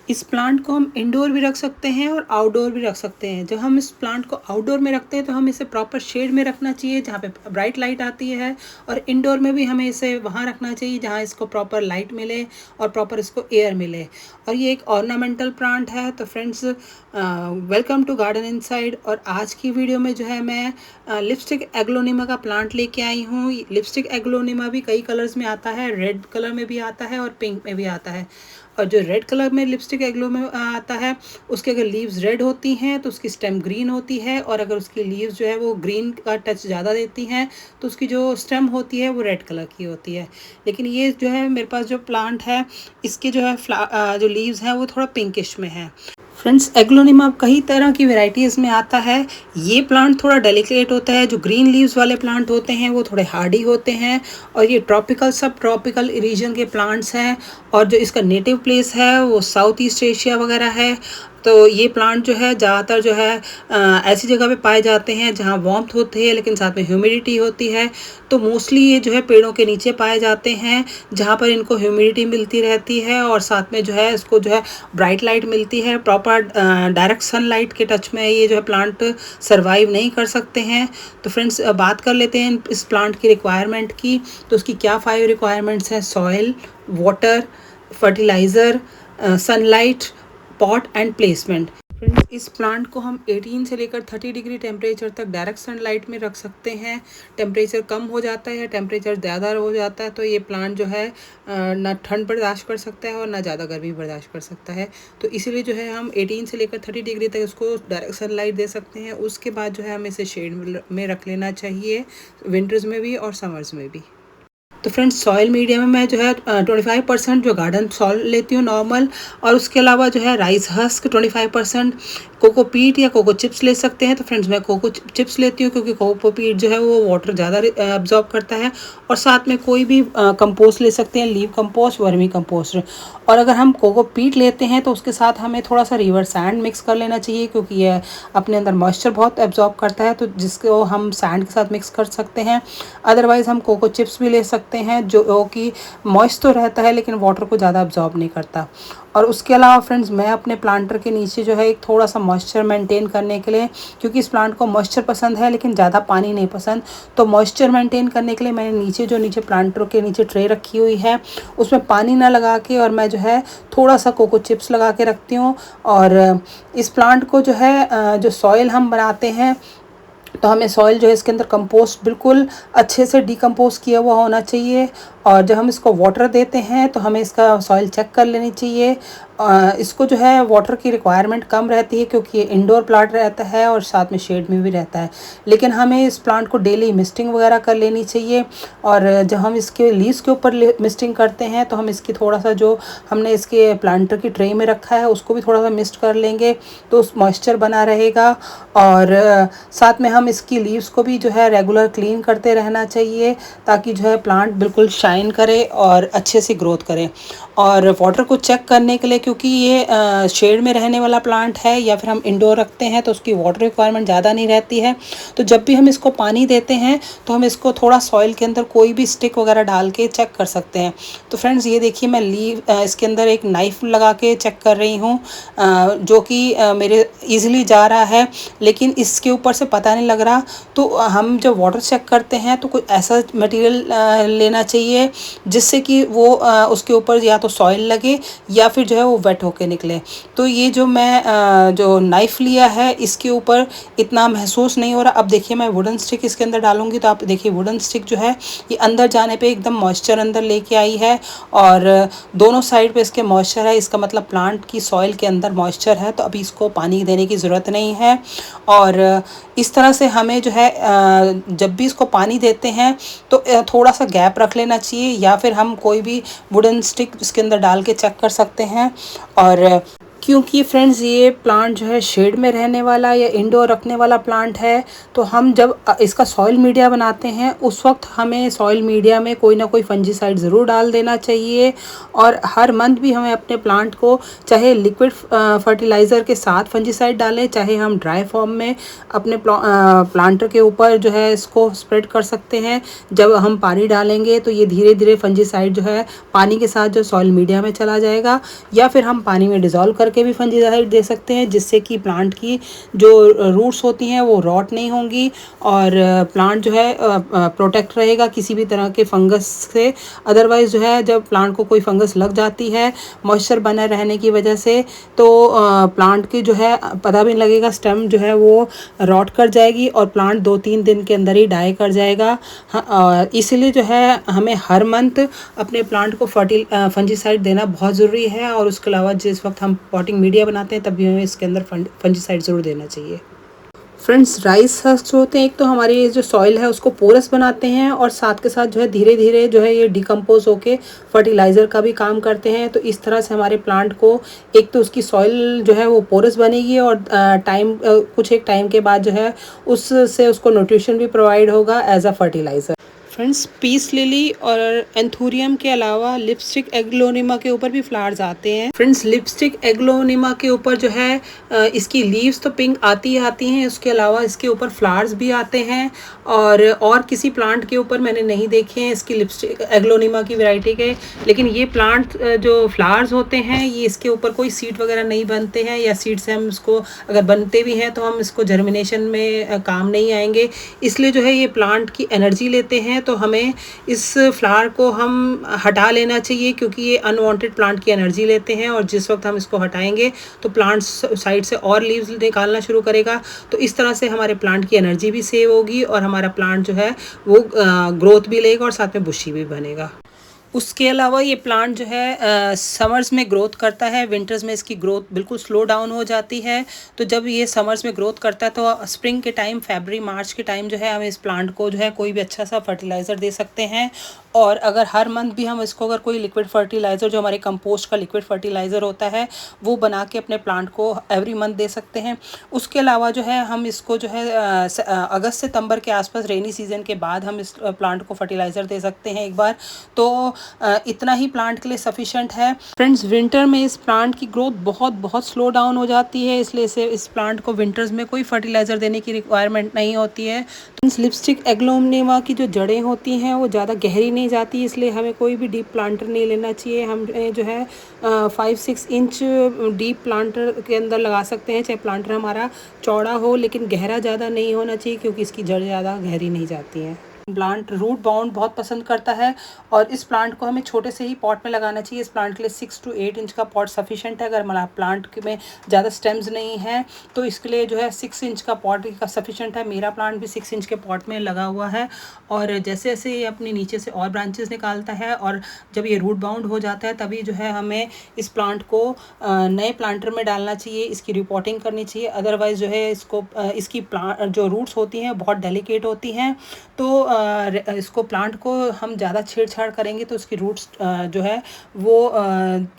इस प्लांट को हम इंडोर भी रख सकते हैं और आउटडोर भी रख सकते हैं। जब हम इस प्लांट को आउटडोर में रखते हैं तो हम इसे प्रॉपर शेड में रखना चाहिए जहाँ पे ब्राइट लाइट आती है, और इंडोर में भी हमें इसे वहाँ रखना चाहिए जहाँ इसको प्रॉपर लाइट मिले और प्रॉपर इसको एयर मिले। और ये एक ऑर्नामेंटल प्लांट है। तो friends, welcome to Garden Inside. और आज की वीडियो में जो है मैं लिपस्टिक एग्लोनिमा का प्लांट लेके आई हूँ। लिपस्टिक एग्लोनिमा भी कई कलर्स में आता है, रेड कलर में भी आता है और पिंक में भी आता है। और जो रेड कलर में लिपस्टिक एग्लो में आता है, उसके अगर लीव्स रेड होती हैं तो उसकी स्टेम ग्रीन होती है, और अगर उसकी लीव्स जो है वो ग्रीन का टच ज़्यादा देती हैं तो उसकी जो स्टेम होती है वो रेड कलर की होती है। लेकिन ये जो है मेरे पास जो प्लांट है, इसके जो है जो लीव्स हैं वो थोड़ा पिंकिश में है। फ्रेंड्स, एग्लोनिमा कई तरह की वेराइटीज़ में आता है। ये प्लांट थोड़ा डेलिकेट होता है। जो ग्रीन लीव्स वाले प्लांट होते हैं वो थोड़े हार्डी होते हैं, और ये ट्रॉपिकल सब ट्रॉपिकल रीजन के प्लांट्स हैं। और जो इसका नेटिव प्लेस है वो साउथ ईस्ट एशिया वगैरह है। तो ये प्लांट जो है ज़्यादातर जो है ऐसी जगह पे पाए जाते हैं जहाँ वार्मथ होती है लेकिन साथ में ह्यूमिडिटी होती है। तो मोस्टली ये जो है पेड़ों के नीचे पाए जाते हैं जहाँ पर इनको ह्यूमिडिटी मिलती रहती है, और साथ में जो है इसको जो है ब्राइट लाइट मिलती है। प्रॉपर डायरेक्ट सनलाइट के टच में ये जो है प्लांट सर्वाइव नहीं कर सकते हैं। तो फ्रेंड्स, बात कर लेते हैं इस प्लांट की रिक्वायरमेंट की। तो उसकी क्या 5 रिक्वायरमेंट्स हैं: soil, water, fertiliser, sunlight, pot and placement. Friends, इस प्लांट को हम 18 से लेकर 30 डिग्री टेम्परेचर तक डायरेक्ट सनलाइट में रख सकते हैं। टेम्परेचर कम हो जाता है, टेम्परेचर ज़्यादा हो जाता है तो ये प्लांट जो है ना ठंड बर्दाश्त कर सकता है और ना ज़्यादा गर्मी बर्दाश्त कर सकता है। तो इसीलिए जो है हम 18 से लेकर 30 डिग्री तक उसको डायरेक्ट सनलाइट दे सकते हैं। उसके बाद जो है हमें इसे शेड में रख लेना चाहिए, विंटर्स में भी और समर्स में भी। तो फ्रेंड्स, सॉइल मीडिया में मैं जो है 25% जो गार्डन सॉइल लेती हूँ नॉर्मल, और उसके अलावा जो है राइस हस्क 25%, कोकोपीट या कोको चिप्स ले सकते हैं। तो फ्रेंड्स, मैं कोको चिप्स लेती हूँ क्योंकि कोकोपीट जो है वो वाटर ज़्यादा अब्जॉर्ब करता है। और साथ में कोई भी कंपोस्ट ले सकते हैं, लीव कंपोस्ट, वर्मी कंपोस्ट। और अगर हम कोकोपीट लेते हैं तो उसके साथ हमें थोड़ा सा रिवर सैंड मिक्स कर लेना चाहिए क्योंकि ये अपने अंदर मॉइस्चर बहुत एब्जॉर्ब करता है, तो जिसको हम सैंड के साथ मिक्स कर सकते हैं। अदरवाइज़ हम कोको चिप्स भी ले सकते हैं जो कि मॉइस्ट तो रहता है लेकिन वाटर को ज़्यादा अब्जॉर्ब नहीं करता। और उसके अलावा फ्रेंड्स, मैं अपने प्लांटर के नीचे जो है एक थोड़ा सा मॉइस्चर मेंटेन करने के लिए, क्योंकि इस प्लांट को मॉइस्चर पसंद है लेकिन ज़्यादा पानी नहीं पसंद, तो मॉइस्चर मेंटेन करने के लिए मैंने नीचे प्लांटर के नीचे ट्रे रखी हुई है, उसमें पानी ना लगा के और मैं जो है थोड़ा सा कोको चिप्स लगा के रखती हूँ। और इस प्लांट को जो है जो सॉइल हम बनाते हैं तो हमें सॉइल जो है इसके अंदर कंपोस्ट बिल्कुल अच्छे से डिकम्पोज किया हुआ होना चाहिए। और जब हम इसको वाटर देते हैं तो हमें इसका सॉइल चेक कर लेनी चाहिए। इसको जो है वाटर की रिक्वायरमेंट कम रहती है क्योंकि ये इंडोर प्लांट रहता है और साथ में शेड में भी रहता है, लेकिन हमें इस प्लांट को डेली मिस्टिंग वगैरह कर लेनी चाहिए। और जब हम इसके लीव्स के ऊपर मिस्टिंग करते हैं तो हम इसकी थोड़ा सा जो हमने इसके प्लांटर की ट्रे में रखा है उसको भी थोड़ा सा मिस्ट कर लेंगे तो उस मॉइस्चर बना रहेगा। और साथ में हम इसकी लीव्स को भी जो है रेगुलर क्लीन करते रहना चाहिए ताकि जो है प्लांट बिल्कुल शाइन करे और अच्छे से ग्रोथ करे। और वाटर को चेक करने के लिए, क्योंकि ये शेड में रहने वाला प्लांट है या फिर हम इंडोर रखते हैं तो उसकी वाटर रिक्वायरमेंट ज़्यादा नहीं रहती है, तो जब भी हम इसको पानी देते हैं तो हम इसको थोड़ा सॉइल के अंदर कोई भी स्टिक वगैरह डाल के चेक कर सकते हैं। तो फ्रेंड्स, ये देखिए मैं इसके अंदर एक नाइफ़ लगा के चेक कर रही हूँ जो कि मेरे ईजिली जा रहा है, लेकिन इसके ऊपर से पता नहीं लग रहा। तो हम जब वाटर चेक करते हैं तो कुछ ऐसा मटेरियल लेना चाहिए जिससे कि वो उसके ऊपर या तो सॉइल लगे या फिर जो है वो वेट होके निकले। तो ये जो मैं जो नाइफ़ लिया है इसके ऊपर इतना महसूस नहीं हो रहा। अब देखिए मैं वुडन स्टिक इसके अंदर डालूंगी तो आप देखिए वुडन स्टिक जो है ये अंदर जाने पे एकदम मॉइस्चर अंदर लेके आई है, और दोनों साइड पे इसके मॉइस्चर है, इसका मतलब प्लांट की सॉइल के अंदर मॉइस्चर है, तो अभी इसको पानी देने की ज़रूरत नहीं है। और इस तरह से हमें जो है जब भी इसको पानी देते हैं तो थोड़ा सा गैप रख लेना चाहिए, या फिर हम कोई भी वुडन स्टिक इसके अंदर डाल के चेक कर सकते हैं। और क्योंकि फ्रेंड्स ये प्लांट जो है शेड में रहने वाला या इंडोर रखने वाला प्लांट है, तो हम जब इसका सॉइल मीडिया बनाते हैं उस वक्त हमें सॉइल मीडिया में कोई ना कोई फंजीसाइड ज़रूर डाल देना चाहिए। और हर मंथ भी हमें अपने प्लांट को चाहे लिक्विड फर्टिलाइज़र के साथ फंजीसाइड डालें, चाहे हम ड्राई फॉर्म में अपने प्लांटर के ऊपर जो है इसको स्प्रेड कर सकते हैं। जब हम पानी डालेंगे तो ये धीरे धीरे फंजीसाइड जो है पानी के साथ जो सॉइल मीडिया में चला जाएगा, या फिर हम पानी में डिज़ोल्व करके भी फंजीसाइड दे सकते हैं, जिससे कि प्लांट की जो रूट्स होती हैं वो रॉट नहीं होंगी और प्लांट जो है प्रोटेक्ट रहेगा किसी भी तरह के फंगस से। अदरवाइज़ जो है जब प्लांट को कोई फंगस लग जाती है मॉइस्चर बना रहने की वजह से, तो प्लांट की जो है पता भी नहीं लगेगा, स्टेम जो है वो रॉट कर जाएगी और प्लांट 2-3 दिन के अंदर ही डाई कर जाएगा। और इसीलिए जो है हमें हर मंथ अपने प्लांट को फंजीसाइड देना बहुत ज़रूरी है। और उसके अलावा जिस वक्त हम पॉटिंग मीडिया बनाते हैं तब भी हमें इसके अंदर फंजीसाइड ज़रूर देना चाहिए। फ्रेंड्स, राइस हस्क जो होते हैं एक तो हमारी जो सॉइल है उसको पोरस बनाते हैं, और साथ के साथ जो है धीरे धीरे जो है ये डिकम्पोज होके फर्टिलाइज़र का भी काम करते हैं। तो इस तरह से हमारे प्लांट को एक तो उसकी सॉइल जो है वो पोरस बनेगी, और कुछ एक टाइम के बाद जो है उससे उसको न्यूट्रिशन भी प्रोवाइड होगा as a fertiliser. Friends, peace lily और एंथूरियम के अलावा लिपस्टिक एग्लोनिमा के ऊपर भी फ्लावर्स आते हैं। फ्रेंड्स, लिपस्टिक एग्लोनिमा के ऊपर जो है इसकी लीव्स तो पिंक आती हैं, उसके अलावा इसके ऊपर फ्लावर्स भी आते हैं। और किसी प्लांट के ऊपर मैंने नहीं देखे हैं इसकी लिपस्टिक एग्लोनिमा की वैरायटी के। लेकिन ये प्लांट जो फ्लावर्स होते हैं ये इसके ऊपर कोई सीड वगैरह नहीं बनते हैं, या सीड से हम इसको अगर बनते भी हैं तो हम इसको जर्मिनेशन में काम नहीं आएंगे। इसलिए जो है ये प्लांट की एनर्जी लेते हैं, तो हमें इस फ्लावर को हम हटा लेना चाहिए, क्योंकि ये अनवांटेड प्लांट की एनर्जी लेते हैं। और जिस वक्त हम इसको हटाएंगे तो प्लांट साइड से और लीव्स निकालना शुरू करेगा। तो इस तरह से हमारे प्लांट की एनर्जी भी सेव होगी और हमारा प्लांट जो है वो ग्रोथ भी लेगा और साथ में बुशी भी बनेगा। उसके अलावा ये प्लांट जो है समर्स में ग्रोथ करता है, विंटर्स में इसकी ग्रोथ बिल्कुल स्लो डाउन हो जाती है। तो जब ये समर्स में ग्रोथ करता है तो स्प्रिंग के टाइम, फरवरी मार्च के टाइम जो है हम इस प्लांट को जो है कोई भी अच्छा सा फर्टिलाइज़र दे सकते हैं। और अगर हर मंथ भी हम इसको अगर कोई लिक्विड फर्टिलाइज़र जो हमारे कंपोस्ट का लिक्विड फर्टिलाइज़र होता है वो बना के अपने प्लांट को एवरी मंथ दे सकते हैं। उसके अलावा जो है हम इसको जो है अगस्त सितंबर के आसपास रेनी सीजन के बाद हम इस प्लांट को फर्टिलाइज़र दे सकते हैं एक बार। तो इतना ही प्लांट के लिए सफिशेंट है। फ्रेंड्स, विंटर में इस प्लांट की ग्रोथ बहुत स्लो डाउन हो जाती है, इसलिए इस प्लांट को विंटर्स में कोई फर्टिलाइज़र देने की रिक्वायरमेंट नहीं होती है। फ्रेंड्स, लिपस्टिक एग्लोनिमा की जो जड़ें होती हैं वो ज़्यादा गहरी नहीं जाती, इसलिए हमें कोई भी डीप प्लांटर नहीं लेना चाहिए। हम जो है 5-6 इंच डीप प्लांटर के अंदर लगा सकते हैं, चाहे प्लांटर हमारा चौड़ा हो लेकिन गहरा ज़्यादा नहीं होना चाहिए, क्योंकि इसकी जड़ ज़्यादा गहरी नहीं जाती हैं। प्लांट रूट बाउंड बहुत पसंद करता है, और इस प्लांट को हमें छोटे से ही पॉट में लगाना चाहिए। इस प्लांट के लिए 6 to 8 इंच का पॉट सफिशेंट है। अगर हमारा प्लांट में ज़्यादा स्टेम्स नहीं है तो इसके लिए जो है 6 इंच का पॉट का सफिशेंट है। मेरा प्लांट भी 6 इंच के पॉट में लगा हुआ है, और जैसे जैसे ये अपने नीचे से और ब्रांचेस निकालता है और जब ये रूट बाउंड हो जाता है तभी जो है हमें इस प्लांट को नए प्लांटर में डालना चाहिए, इसकी रिपोर्टिंग करनी चाहिए। अदरवाइज़ जो है इसकी प्लांट जो रूट्स होती हैं बहुत डेलिकेट होती हैं, तो इसको प्लांट को हम ज़्यादा छेड़छाड़ करेंगे तो उसकी रूट्स जो है वो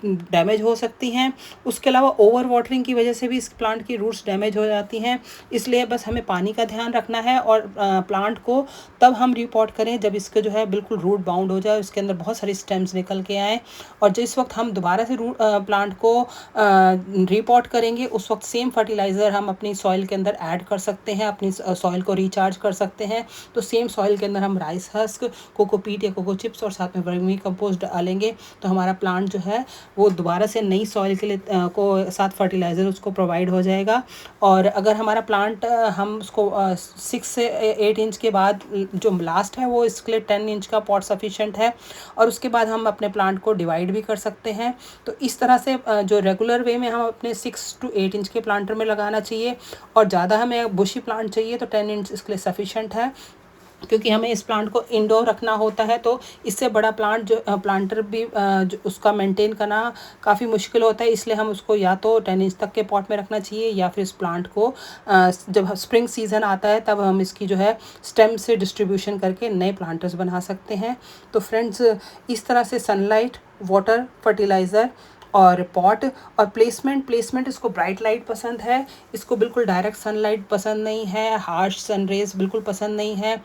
डैमेज हो सकती हैं। उसके अलावा ओवर वाटरिंग की वजह से भी इस प्लांट की रूट्स डैमेज हो जाती हैं। इसलिए बस हमें पानी का ध्यान रखना है, और प्लांट को तब हम रिपोर्ट करें जब इसके जो है बिल्कुल रूट बाउंड हो जाए, उसके अंदर बहुत सारी स्टेम्स निकल के आएँ। और जिस वक्त हम दोबारा से प्लांट को रिपोर्ट करेंगे उस वक्त सेम फर्टिलाइज़र हम अपनी सॉइल के अंदर ऐड कर सकते हैं, अपनी सॉइल को रिचार्ज कर सकते हैं। तो सेम सॉइल के अंदर हम राइस हस्क, कोकोपीट या कोको चिप्स और साथ में वर्मी कंपोस्ट डालेंगे, तो हमारा प्लांट जो है वो दोबारा से नई सॉइल के लिए को साथ फर्टिलाइज़र उसको प्रोवाइड हो जाएगा। और अगर हमारा प्लांट हम उसको 6 से 8 इंच के बाद जो लास्ट है वो इसके लिए 10 इंच का पॉट सफिशेंट है, और उसके बाद हम अपने प्लांट को डिवाइड भी कर सकते हैं। तो इस तरह से जो रेगुलर वे में हम अपने 6 to 8 इंच के प्लांटर में लगाना चाहिए, और ज़्यादा हमें बुशी प्लांट चाहिए तो 10 इंच इसके लिए सफिशेंट है, क्योंकि हमें इस प्लांट को इंडोर रखना होता है। तो इससे बड़ा प्लांट जो प्लांटर भी जो उसका मेंटेन करना काफ़ी मुश्किल होता है, इसलिए हम उसको या तो 10 इंच तक के पॉट में रखना चाहिए, या फिर इस प्लांट को जब स्प्रिंग सीज़न आता है तब हम इसकी जो है स्टेम से डिस्ट्रीब्यूशन करके नए प्लांटर्स बना सकते हैं। तो फ्रेंड्स, इस तरह से सनलाइट, वाटर, फर्टिलाइज़र और पॉट और प्लेसमेंट इसको ब्राइट लाइट पसंद है, इसको बिल्कुल डायरेक्ट सनलाइट पसंद नहीं है, हार्श सन रेज बिल्कुल पसंद नहीं है।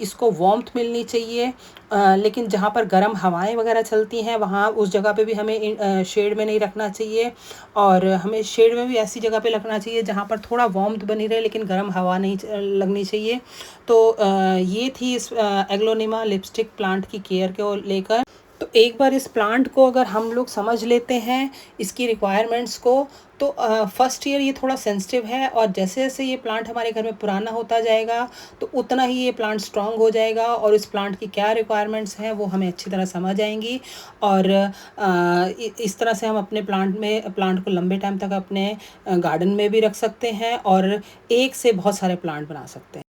इसको वार्मथ मिलनी चाहिए, लेकिन जहाँ पर गर्म हवाएं वगैरह चलती हैं वहाँ उस जगह पे भी हमें शेड में नहीं रखना चाहिए, और हमें शेड में भी ऐसी जगह पे रखना चाहिए जहाँ पर थोड़ा वार्मथ बनी रहे लेकिन गर्म हवा नहीं लगनी चाहिए। तो ये थी इस एग्लोनिमा लिपस्टिक प्लांट की केयर को लेकर। तो एक बार इस प्लांट को अगर हम लोग समझ लेते हैं इसकी रिक्वायरमेंट्स को, तो फर्स्ट ईयर ये थोड़ा सेंसिटिव है, और जैसे जैसे ये प्लांट हमारे घर में पुराना होता जाएगा तो उतना ही ये प्लांट स्ट्रांग हो जाएगा, और इस प्लांट की क्या रिक्वायरमेंट्स हैं वो हमें अच्छी तरह समझ आएंगी। और इस तरह से हम अपने प्लांट को लंबे टाइम तक अपने गार्डन में भी रख सकते हैं और एक से बहुत सारे प्लांट बना सकते हैं।